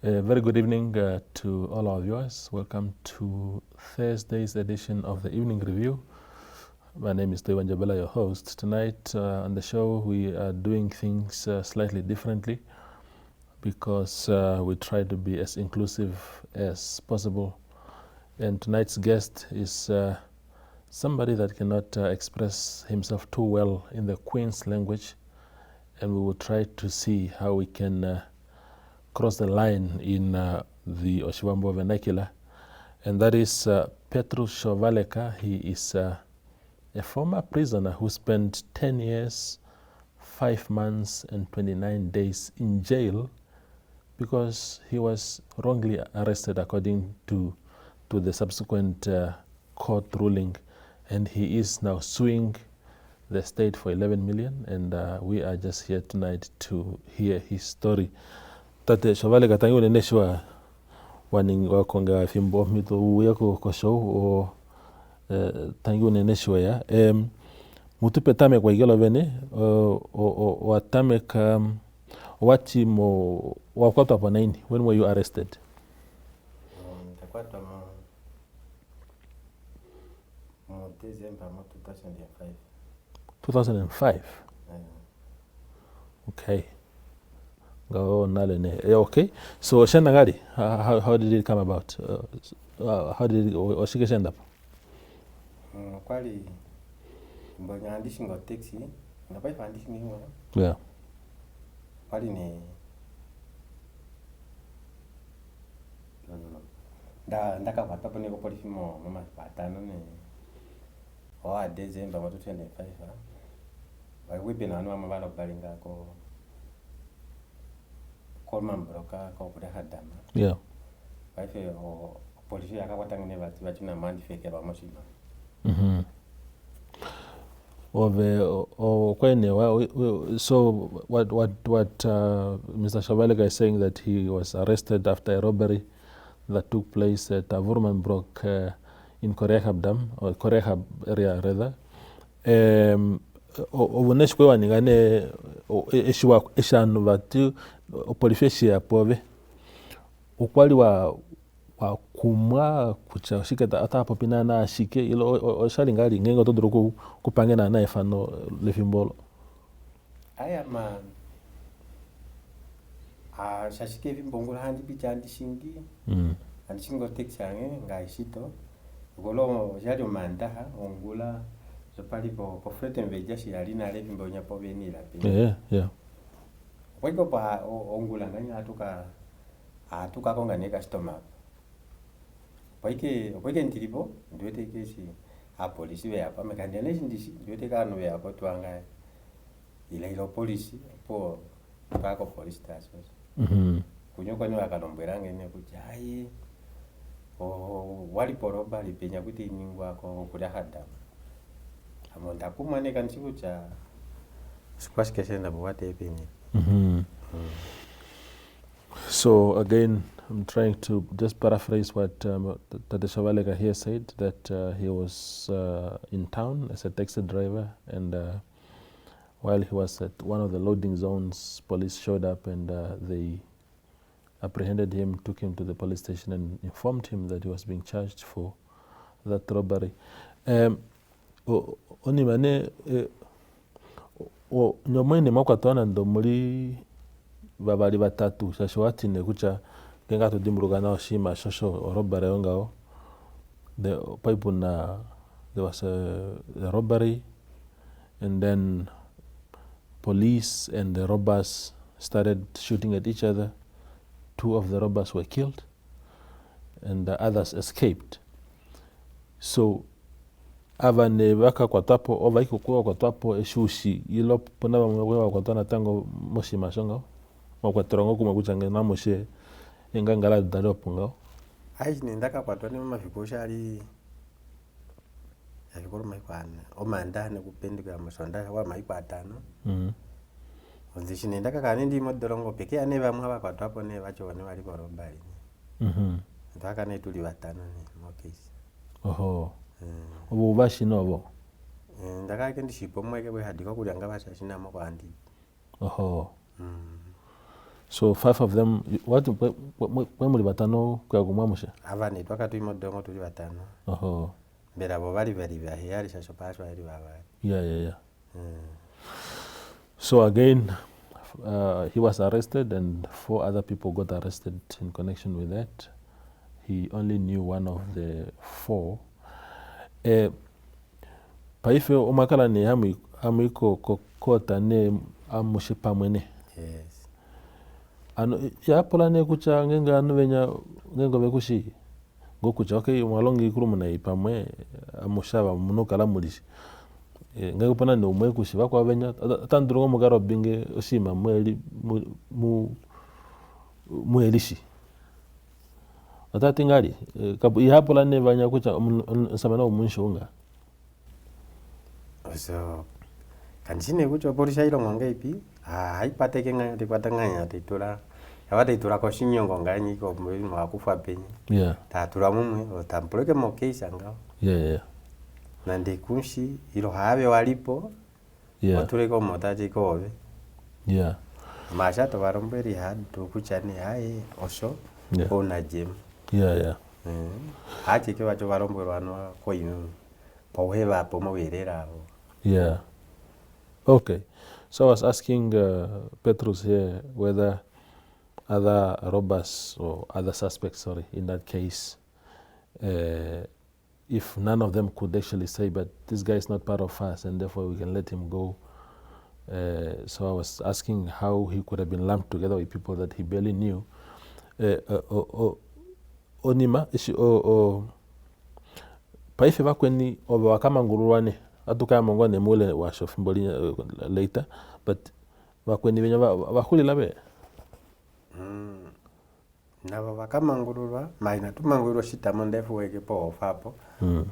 A very good evening to all our viewers. Welcome to Thursday's edition of the Evening Review. My name is Dewan Jabela, your host. Tonight on the show we are doing things slightly differently because we try to be as inclusive as possible. And tonight's guest is somebody that cannot express himself too well in the Queen's language, and we will try to see how we can cross the line in the Oshiwambo vernacular, and that is Petrus Shoovaleka. He is a former prisoner who spent 10 years, 5 months and 29 days in jail because he was wrongly arrested according to the subsequent court ruling, and he is now suing the state for 11 million, and we are just here tonight to hear his story. Tate Shoovaleka tangi uneneshwa waning wakonga fimbo mito uyako kwa show o tangi uneneshwa ya mutupe tame kwa igelo vene o watame wati mo wakwata pa nini. When were you arrested? Takwata mo December 2005. 2005. Okay. Okay, so Shanagari, how did it come about? How did it end up? Kwali mbonya andishi ngo taxi na pai andishi ngo. Yeah. Kwali ne ndaka kwata pone ko polisi mo mama patano ne o December 2025 ba wepe na anu mabalo balinga ko yeah. So what Mr. Shoovaleka is saying, that he was arrested after a robbery that took place at Vurmanbroek in Korehab Dam, or Korehab area rather. Ovuneshwe ningane eshiwa eshanu batu opolifeshi ya pove ukwali wa kumwa kucha shika ata hapo pina na shike ilo oshalingali ngengo todoro kupange na efano lefimbolo aya ma shashike vimbongola handi picha handi shingi handi shingo texange ngaishito golo jali mandaha ongula so pali po frete mveja shi alina levi mbonya po beni la pe yeah. Wego pa ongula ngani atuka konga ne customer. Poike ntilipo ndwete kesi a police we apa mekandene ndishi ndwete kanu we apa twanga ilo police po pako police station. Kunyoko ni wakalombera ngene kuti ai wali poroba lipenya kuti ningwa ko kuda hada. Amonda kumane kanchiku cha squash keshenda bwate epenye. So again, I'm trying to just paraphrase what Tate Shoovaleka here said, that he was in town as a taxi driver, and while he was at one of the loading zones, police showed up and they apprehended him, took him to the police station and informed him that he was being charged for that robbery. Onimane nyomwene makwatwana ndo muri babali batatu shashwati ne kucha genga to dimruga na shima shosho robbery ngao the pipe na there was a robbery, and then police and the robbers started shooting at each other. 2 of the robbers were killed and the others escaped. So avane waka kwa tapo ova iko kwa tapo eshushi ilo pona bamwe kwa tana tango moshi mashonga kwa trongo kuma kuchanga na moshe engangala dalopo ngo ai nendaka kwa tone mama vikosha ali yakoro mai kwana o manda ne kupendika musonda wa mai kwatano onzishi nendaka kane ndi modorongo peke ane bamwe kwa tapo ne bacho bane bali borombali ndaka ne tuli batano ne mo case oho obo bashi nobo ndaka kendi shipo mweke we hadiko kulyanga basha shina mo kwandi oho So 5 of them, what muli batano kwa kumwamusha? Abandi twakatwima dongo tuli batano. Oho. Mbera bo bali hiyari shasho paswa hili babali. Yeah. So again, he was arrested and 4 other people got arrested in connection with that. He only knew one of the 4. Paife umakala ni hamu kota ne amushe pamwene. Yes. Ano ya pola ne kucha ngenga anu venya ngengo bekushi. Go kucha okay mwalongi kurumu na ipamwe amushaba munokala mulishi. Ngengo pana ne umwe kushi bakwa venya tanduro mugaro binge oshima mwelishi. Atati ngari kabu ihapola ne vanya kucha samana umunshunga. So kanjine kucho polisha ilo ngonga ipi haipate kenga tikwatanganya titura yawate itura ko shinyongo nganyi ko mwili mwakufa penye. Yeah. Tatura mumwe otampuleke mo case ngao. Yeah. Na ndikunshi ilo habe walipo. Yeah. Otureko motaji kobe. Yeah. Masha to baromberi hadu kuchane hai osho. Yeah. Ona gym. Yeah. Hachi ke bacho barombero anwa ko inu. Pauheba po mawirera. Yeah. Okay. So I was asking Petrus here whether other robbers or other suspects, in that case, if none of them could actually say, but this guy is not part of us and therefore we can let him go. So I was asking how he could have been lumped together with people that he barely knew. Onima, paife bakweni oba wakama nguruwane atuka mongone mule wa shofimboli later, but bakweni benya bakuli labe na wakama ngururwa maina tumangurwa shita mondefu weke po fapo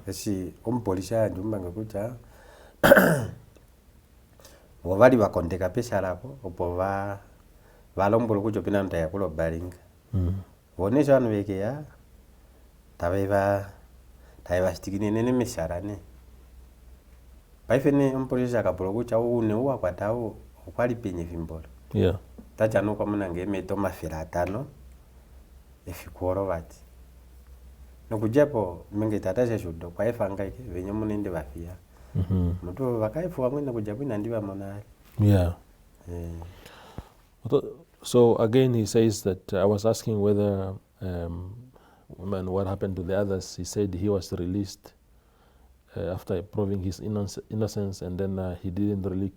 esi umpolisha njumba ngakucha wabali bakondeka pesa lapo opo balombolo kucho pinanta ya kulo baringa wonesha anu weke ya taiva stikini nene misharane paifene umpolisha kapolo kucha une uwa kwa tao ukwali penye fimbolo. Yeah. Tacha no kwa mnange meto mafira 5 efikuoro bati no kujapo menge tatasha shudo kwa efanga ike venye munende bafia mtu bakaifu wamwe na kujapo ina ndiba monali. Yeah. So again he says that I was asking whether what happened to the others. He said he was released after proving his innocence, and then he didn't really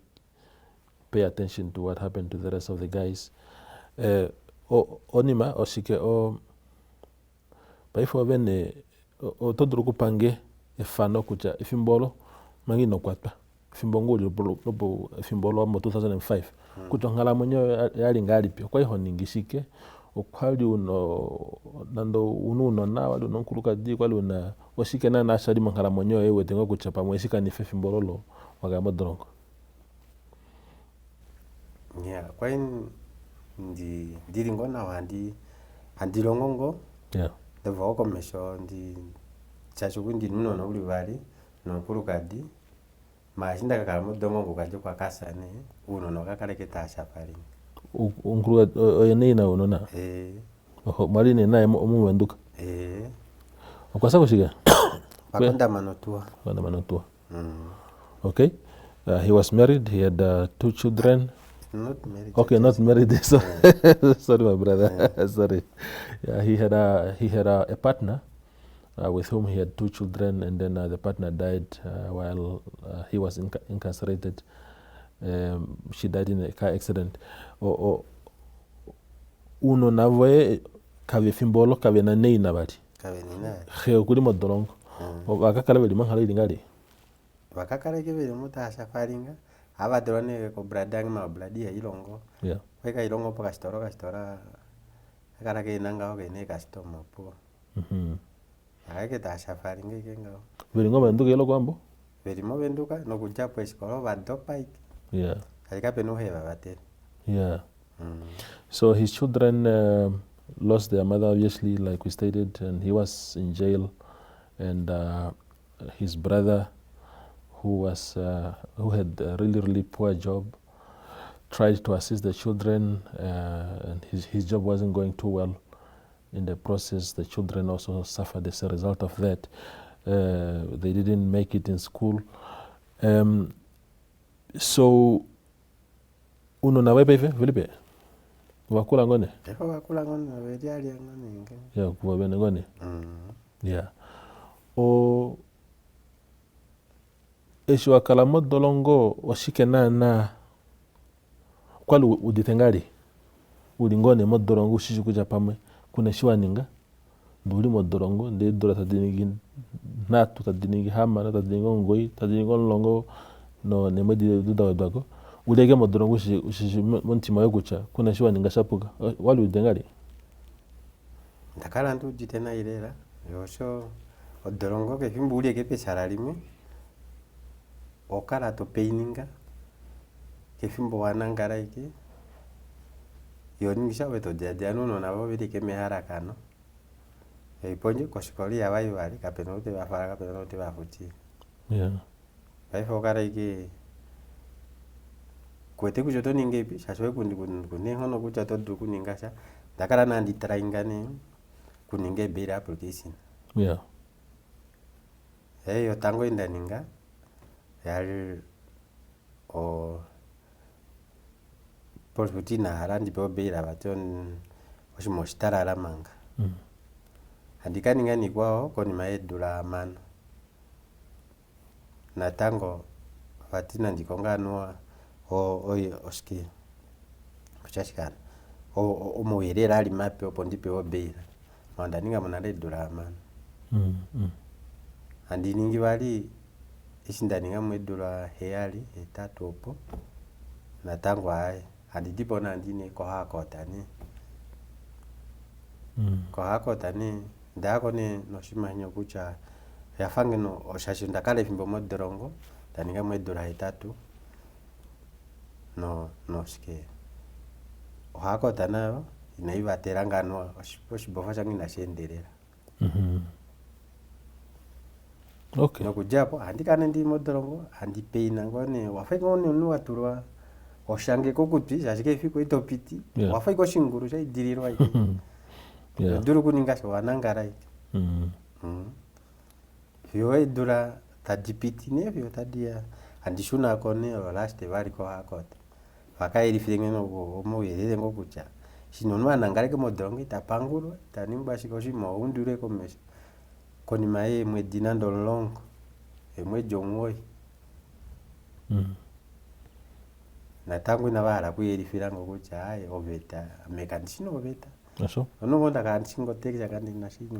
pay attention to what happened to the rest of the guys. Onima oshike paifo bene todru kupange efano kucha ifimbolo mangi no kwatpa ifimbongo lobo ifimbolo mo 2005 kutongala monyo yali ngali pyo kwa iho ningishike okwali uno nando ununo na wali unonkuluka di kwali una oshike na ashali mangala monyo ewe tengo kuchapa mweshika ni fifimbololo wagamo drongo. Yeah, kwa ndi ngona handi longongo. Yeah. Devo komesho ndi chachukundi nuno na uli bali no kulukadi mashinda kakala mudongo kukaje kwa kasane uno no kakaleke tasha pali unkuru oyene ina unona mali ni naye omuwenduka okwasa kushiga bakanda manotua Okay. He was married. He had 2 children. Not married. Okay, not married. So sorry, my brother. Sorry. Yeah, he had a partner with whom he had 2 children, and then the partner died while he was incarcerated. She died in a car accident. Uno navoe kave fimbolo kave na nei na bati. Kave ni na. Kheo kuli modolongo. Wakakala beli mangali ngali. Wakakala kebe muta safaringa. Aba drone ko bradang ma bladia ilongo. Yeah. Weka ilongo pa kastora akara ke nanga oge ne customer po. Akake ta safaringa kenga. Beli ngoma nduka ilo kwambo? Beli mo benduka no kuja pues kolo badopa. Yeah. Kalika penu heba bate. Yeah. So his children lost their mother, obviously, like we stated, and he was in jail. And his brother, who had a really, really poor job, tried to assist the children, and his job wasn't going too well. In the process, the children also suffered as a result of that. They didn't make it in school. So uno na wepe hivi Filipe wakula ngone wakula ngone wediali ngone ya kuwa bene ngone ya o esho wakala modolongo washike na kwali uditengari uli ngone modolongo shishi kuja pamwe kuna shiwa ninga nduli modolongo nde dora tadinigi natu tadinigi hama tadinigi ngoi tadinigi longo no nemedi dudawedako ulege modolongo shishi montima yokucha kuna shiwa ninga shapuka wali udengari ndakala ndu jitena ilera yosho odolongo ke fimbu ulege pesara limwe okala to peininga ke fimbo wanangara iki yoningisha weto jajanu no nabo birike mehara kano iponje koshikoli yabayi bali kapenote bafara kapenote bafuti baifo kara iki kwete kujoto ningepi shashwe kundi hono kujoto duku ningasha dakara nandi traingane kuninge bira application yo tango indaninga yali o porfutina harandi bobira baton oshimoshtara la manga andikaninga ni kwao koni maedula amano na tango fatina ndikonganwa oski kuchashikana omoyerera ali mape opo ndipe obira mandaninga munaredula amano andiningi bali ishindaninga mwedula heyali etatu opo na tango aye andidipo nandine kohakotani kohakotani ndako ne noshimanyo kucha yafange no oshashinda kale fimbo modrongo taninga mwedula etatu no shike ohakotana inaiba terangano oshibofa changi nashenderera okay nokujapo andikane ndi modrongo andipeina ngone wafeke ngone nuwa turwa oshange kokuti shashike fiko itopiti wafeke shinguru cha idirirwa iki duru kuninga wanangara iki fiwe dura tadipiti ne fiwe tadia andishuna kone last bali ko hakota fakairi filinge no omo yele ngokucha shinonwa nangareke modrongo itapangurwa tanimba shikoshimo undure komesha koni mae mwe dinando longo emwe jongoi na tangu na bala kuyelifira ngokucha ayi obeta mekandishino obeta aso ono ngonda kanchingo tekja kandi nashini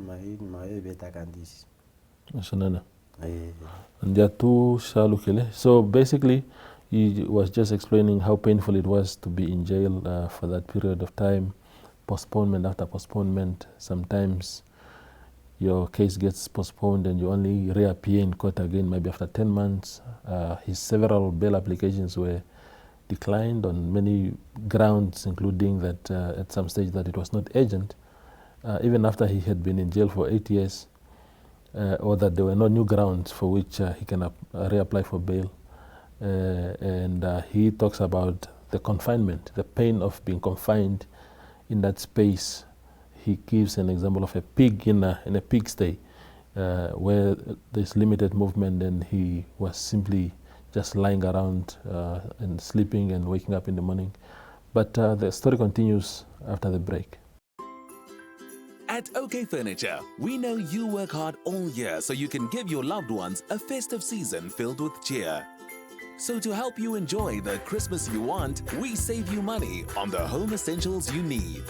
mae beta kandishi asanana and there too shalukele. So basically he was just explaining how painful it was to be in jail for that period of time, postponement after postponement. Sometimes your case gets postponed and you only reappear in court again maybe after 10 months. His several bail applications were declined on many grounds, including that at some stage that it was not urgent, even after he had been in jail for 8 years, or that there were no new grounds for which he can reapply for bail. And he talks about the confinement, the pain of being confined in that space. He gives an example of a pig in a pigsty where there's limited movement, and he was simply just lying around and sleeping and waking up in the morning. But the story continues after the break. At OK Furniture, we know you work hard all year so you can give your loved ones a festive season filled with cheer. So to help you enjoy the Christmas you want, we save you money on the home essentials you need.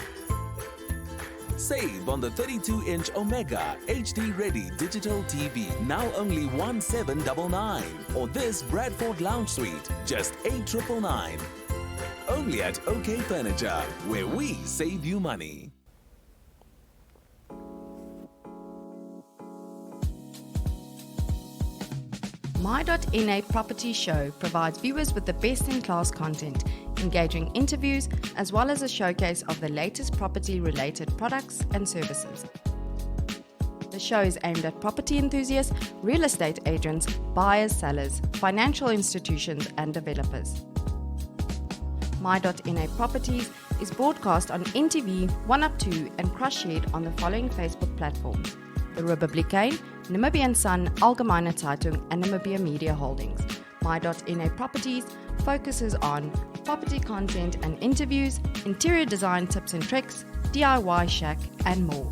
Save on the 32-inch Omega HD-ready digital TV, now only $1,799. Or this Bradford Lounge Suite, just $8,999. Only at OK Furniture, where we save you money. My.NA Property Show provides viewers with the best-in-class content, engaging interviews, as well as a showcase of the latest property-related products and services. The show is aimed at property enthusiasts, real estate agents, buyers, sellers, financial institutions, and developers. My.NA Properties is broadcast on NTV, 1UP2 and cross-shared on the following Facebook platforms: the Republikein, Namibian Sun, Algemeine Zeitung and Namibia Media Holdings. My.NA Properties focuses on property content and interviews, interior design tips and tricks, DIY shack and more.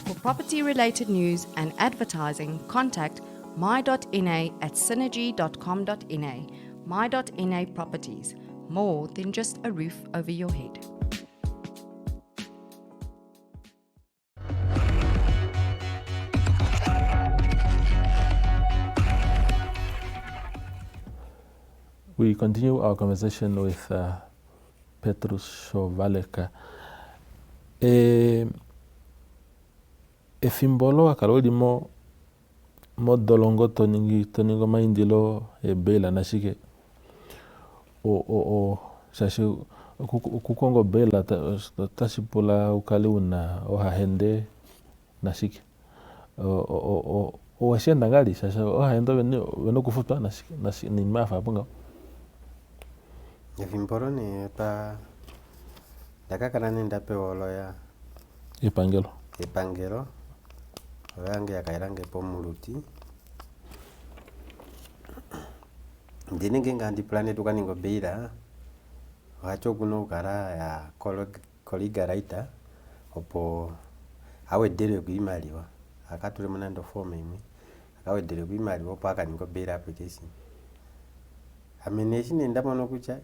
For property-related news and advertising, contact my.na at synergy.com.na. My.NA Properties, more than just a roof over your head. We continue our conversation with Petrus Shoovaleka. Efimbolo akalodi mo dolongo toningo maindilo bela nashike o shashi kukongo bela tashipula ukali una ohahende nashike o washenda ngali shasha ohahendo weno kufutwa nashike ni mafa punga. Efimbolo ni pa dakakana nenda pe oloya ipangelo oyange yakairange pomuluti ndinenge ngandi planet ukaningo beira wacho kuno ukara ya koligaraita opo awedere kuimaliwa akatule munando form imwe akawedere kuimaliwa opo akaningo beira application amination ndamono kucha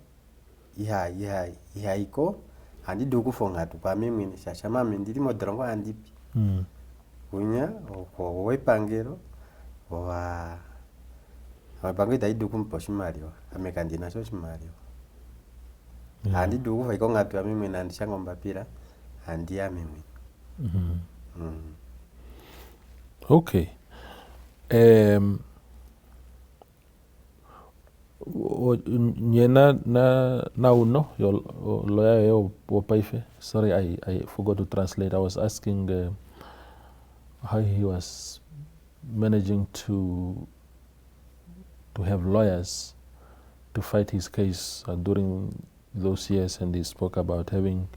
ihaiko handi dukufonga tu pa mimi shashama ndiri modrongo andipi unya ko wepangero wa bangi dai dukum poshimario amekandina so shimario handi duku fa ikonga tu mimi nandi shangomba pira handi ya mimi. Okay. Nyena na uno yo lawyer yo wopaife. Sorry, I forgot to translate. I was asking how he was managing to have lawyers to fight his case during those years, and he spoke about having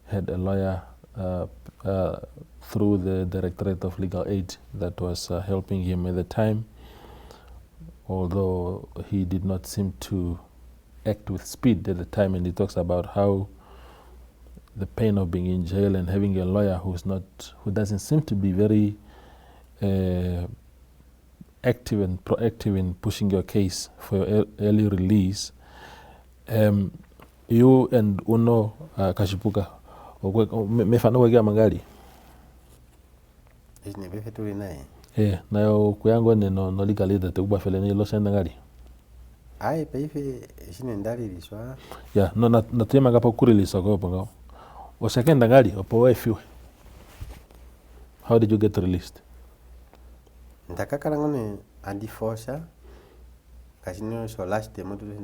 had a lawyer through the Directorate of Legal Aid that was helping him at the time, although he did not seem to act with speed at the time. And he talks about how the pain of being in jail and having a lawyer who doesn't seem to be very active and proactive in pushing your case for your early release. You and Uno Kashipuka mefano wegea mangali isne befe tuli nae nayo kuyango no legal aid te ubafele ni lo senda ngali ai peife isine ndali liswa no na tema ngapa kuriliswa ko ponga o second ngali opo wefiwe. How did you get released? Ndakakala ngone andi forsa kasino so last demo tu ni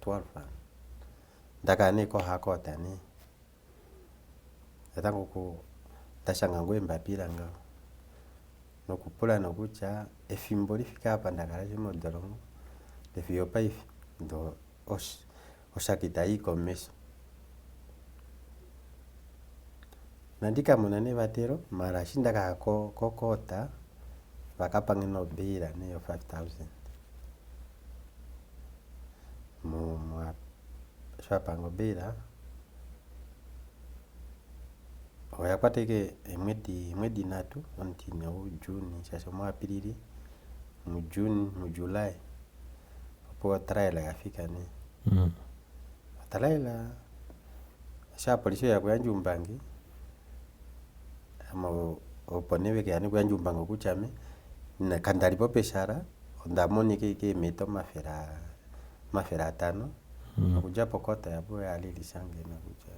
12 ndakane ko hakota ni yatango ko tashanga ngwemba pira nga nokupula nokucha efimboli fika hapa ndakala jimo dolongo defio paifi ndo oshakita iko meso nandika munane batero mara shindaka kokota bakapange no beira ne yo 5,000 mo shapango beira oya kwateke mwedi natu onti no June sasa mwa pilili mu June mu July opo trial yafika ne trial sha polisi ya kuyanjumbangi ama oponewe ke yani kuyanjumbango kuchame na kandali po peshara ndamoni ke meto mafera tano kuja pokota ya boya alilisange na kuja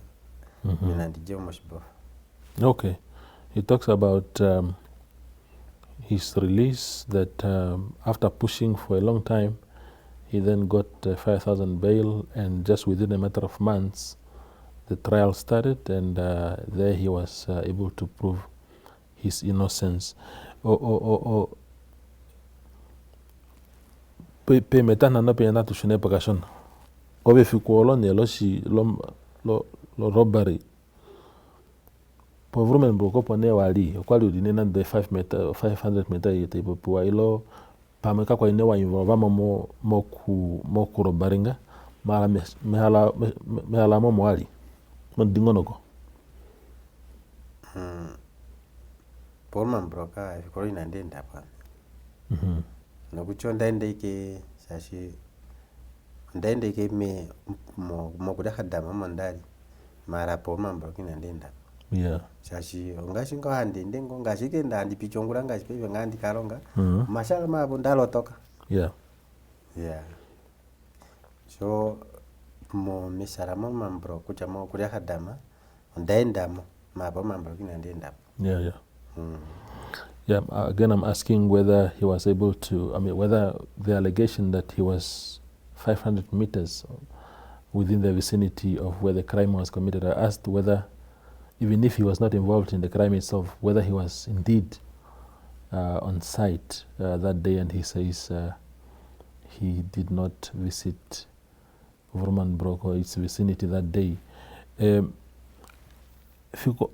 mina ndije moshibo. Okay, he talks about his release that after pushing for a long time he then got 5,000 bail, and just within a matter of months the trial started, and there he was able to prove his innocence. Pe metana no pe na tushune pakashon Obe fikuolo ne lo shi lo robbery. Povrumen broko pone wali kwali udine de 500 meter yete popua ilo pameka kwa ine wa involva mo ku robbery mala mehala mo wali mo dingonoko. Porman broka fikoro inandenda pa. Nokucho ndaendeke sashi ndaendeke me mo kuda khadama mandali mara porman broka inandenda. Yeah. Sashi ongashinga handende ngo ngashike ndandi pichongura ngashipe ngandi kalonga mashala mabo ndalotoka. Yeah. Yeah. So mo misara mo mambro kucha mo kuda khadama ndaenda mo mabo mambro inandenda. Yeah. Yeah, again, I'm asking whether he was able to, whether the allegation that he was 500 meters within the vicinity of where the crime was committed, I asked whether, even if he was not involved in the crime itself, whether he was indeed on site that day, and he says he did not visit Vormanbroek or its vicinity that day.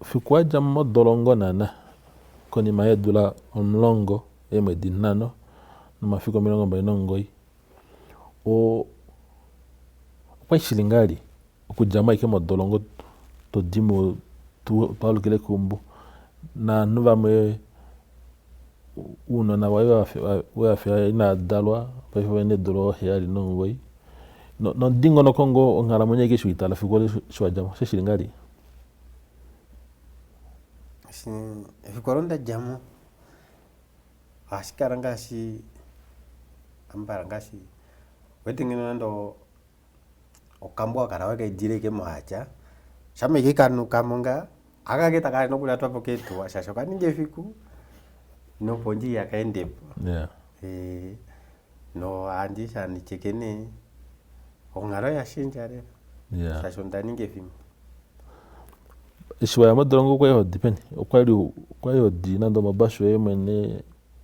Fikwaja mo dolongo nana koni maedula omlongo dinano numafiko milongo bainongoi o kwa shilingali okujama ike mo dolongo to dimo tu Paulo kile kumbu na nuva mwe uno na wa afya ina dalwa pa fene dolo hiali nongoi no dingo no Kongo ngala mwenye ke shuitala fikole shwajama shilingali. Fikoronda jamu ashikarangashi ambarangashi wetingino ndo okambwa karawaka idireke moacha shameke kanu kamonga akageta kali nokula twapo ketu ashashoka ninge fiku no ponji yakaendepo. Yeah. No andisha ni chekene ongaro yashinjare. Yeah. Shashonda ninge fimu ishwa ya modrongo kwa hiyo depend kwa hiyo di nando mabasho yemene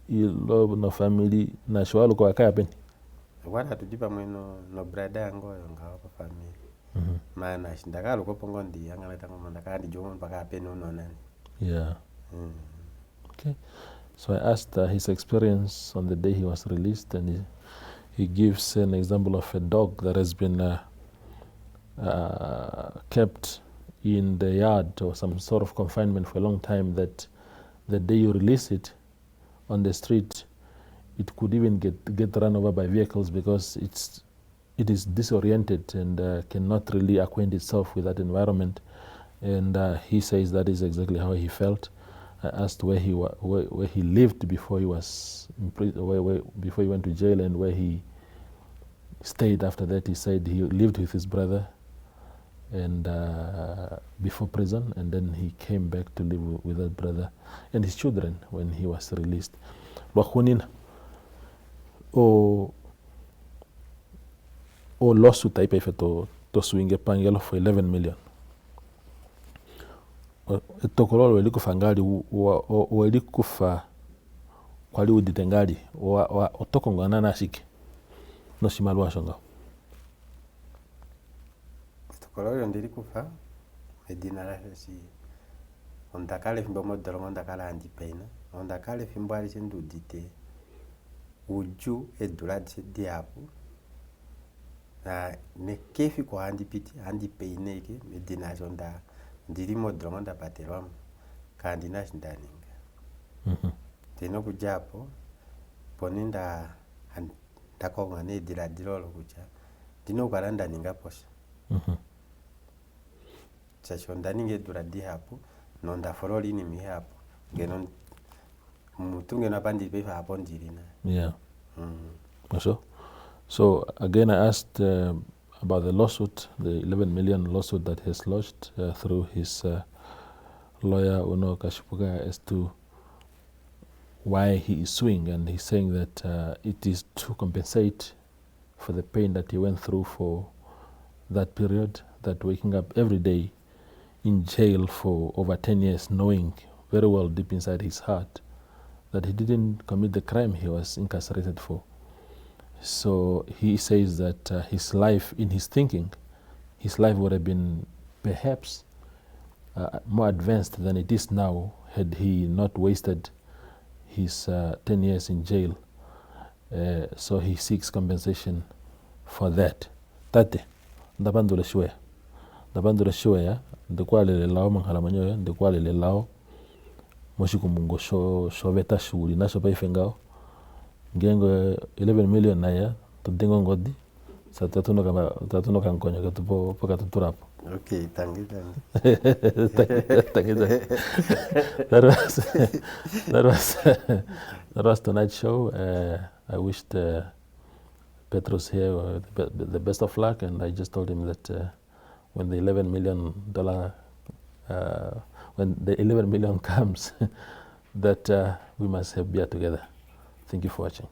ilo na family na shwalo kwa kaya peni wana tujipa mweno no brada yango yonga kwa family maana shindakalo kwa pongo ndi yanga tango mandaka ndi jomo mpaka peni uno nani. Yeah. Okay, so I asked his experience on the day he was released, and he gives an example of a dog that has been kept in the yard or some sort of confinement for a long time, that the day you release it on the street, it could even get run over by vehicles because it is disoriented and cannot really acquaint itself with that environment. And he says that is exactly how he felt. I asked where he lived before he was before he went to jail, and where he stayed after that. He said he lived with his brother and before prison, and then he came back to live with that brother and his children when he was released. Lwakhunina o lawsuit type ife to suing pangelo for 11 million. Tokololo weli kufa ngali weli kufa kwali uditengali otoko ngana nashike no shimalwa shonga. Tokololo ndiri kufa medina la si ondakale fimbo modolo ondakala andipena ondakale fimbo ali sendudite uju edulad diapo na ne kefi ko andipiti andipene ke medina jonda ndiri modolo onda paterwam kandi nashindaninga teno kujapo poninda ndakonga ne diladilolo kucha dino kalanda ninga posha chashonda ninge duradi hapo nonda foroli ni mi hapo ngeno mutunge na bandi be hapo ndirina. Yeah. So again I asked about the lawsuit, the 11 million lawsuit that he has lodged through his lawyer Uno Kashipuka, as to why he is suing, and he's saying that it is to compensate for the pain that he went through for that period, that waking up every day in jail for over 10 years, knowing very well deep inside his heart that he didn't commit the crime he was incarcerated for. So he says that his life, in his thinking, his life would have been perhaps more advanced than it is now had he not wasted his 10 years in jail. So he seeks compensation for that. Tate, ndabandula shwe, ndekwale le lao manghala manyoya, ndekwale le lao moshikumungo shoveta shuli nasho pa ifengao. Ngengo 11 million na ya, tudingo ngodi, sa tatuno kankonyo katupo pakatuturapo. Okay, thank you. That was tonight's show. I wished Petrus here the best of luck, and I just told him that when the $11 million when the 11 million comes, that we must have beer together. Thank you for watching.